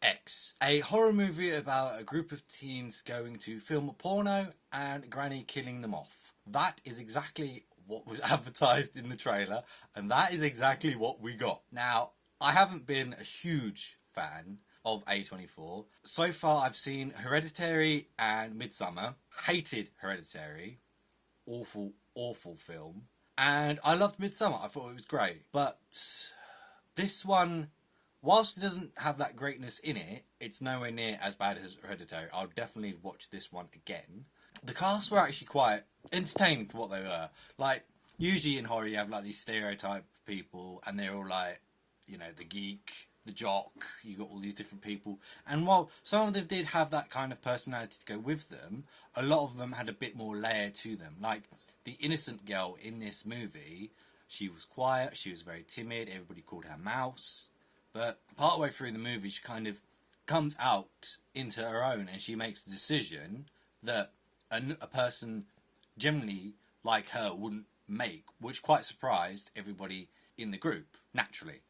X, a horror movie about a group of teens going to film a porno and Granny killing them off. That is exactly what was advertised in the trailer, and that is exactly what we got. Now, I haven't been a huge fan of A24. So far, I've seen Hereditary and Midsummer. Hated Hereditary. Awful, awful film. And I loved Midsummer. I thought it was great. But this one, whilst it doesn't have that greatness in it, it's nowhere near as bad as Hereditary. I'll definitely watch this one again. The cast were actually quite entertaining for what they were. Like, usually in horror you have like these stereotype people and they're all like, you know, the geek, the jock, you got all these different people. And while some of them did have that kind of personality to go with them, a lot of them had a bit more layer to them. Like, the innocent girl in this movie, she was quiet, she was very timid, everybody called her Mouse. But partway through the movie, she kind of comes out into her own and she makes a decision that a person generally like her wouldn't make, which quite surprised everybody in the group, naturally.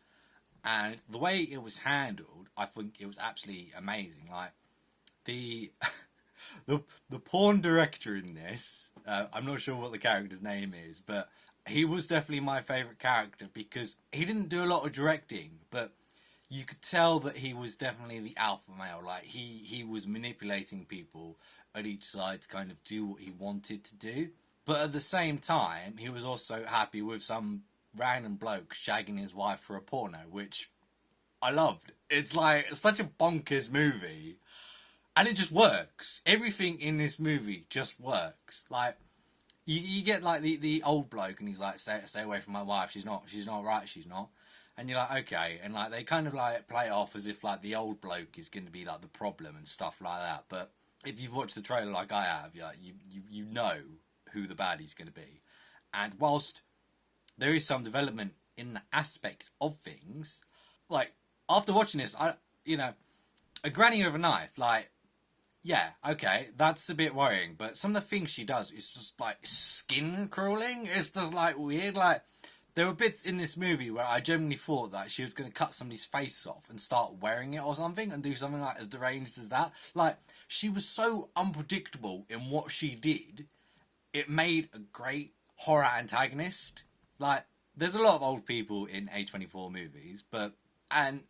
And the way it was handled, I think it was absolutely amazing. Like, the the porn director in this, I'm not sure what the character's name is, but he was definitely my favourite character because he didn't do a lot of directing, but you could tell that he was definitely the alpha male. Like, he was manipulating people at each side to kind of do what he wanted to do. But at the same time, he was also happy with some random bloke shagging his wife for a porno, which I loved. It's like, it's such a bonkers movie. And it just works. Everything in this movie just works. Like, you get like the old bloke and he's like, stay away from my wife, she's not right, she's not. And you're like, okay. And like, they kind of like play it off as if like the old bloke is going to be like the problem and stuff like that. But if you've watched the trailer like I have, you're like, you know who the baddie's going to be. And whilst there is some development in the aspect of things, like, after watching this, a granny with a knife, like, yeah, okay, that's a bit worrying, but some of the things she does is just, like, skin crawling. It's just, like, weird. Like, there were bits in this movie where I genuinely thought that she was going to cut somebody's face off and start wearing it or something and do something, like, as deranged as that. Like, she was so unpredictable in what she did, it made a great horror antagonist. Like, there's a lot of old people in A24 movies, and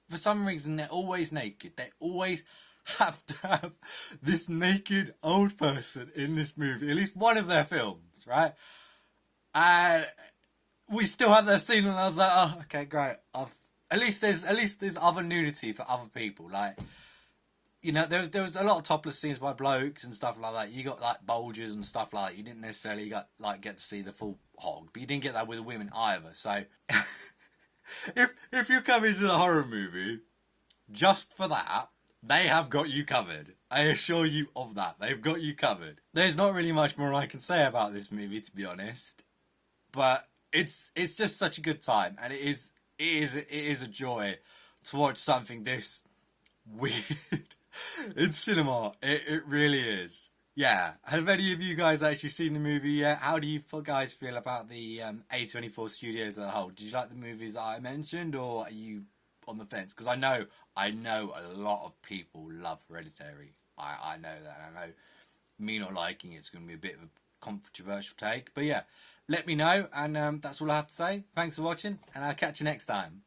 for some reason, they're always naked. They always have to have this naked old person in this movie, at least one of their films, right? And we still have that scene, and I was like, oh, okay, great. At least there's other nudity for other people. Like, you know, there was a lot of topless scenes by blokes and stuff like that. You got like bulges and stuff like that. You didn't necessarily get to see the full hog, but you didn't get that with the women either. So, if you come into the horror movie just for that, they have got you covered. I assure you of that. They've got you covered. There's not really much more I can say about this movie, to be honest. But it's just such a good time, and it is a joy to watch something this weird in cinema. It really is. Yeah. Have any of you guys actually seen the movie yet? How do you guys feel about the A24 studios as a whole? Did you like the movies that I mentioned, or are you on the fence? Because I know a lot of people love Hereditary. I know that. I know me not liking it's going to be a bit of a controversial take. But yeah, let me know. And that's all I have to say. Thanks for watching, and I'll catch you next time.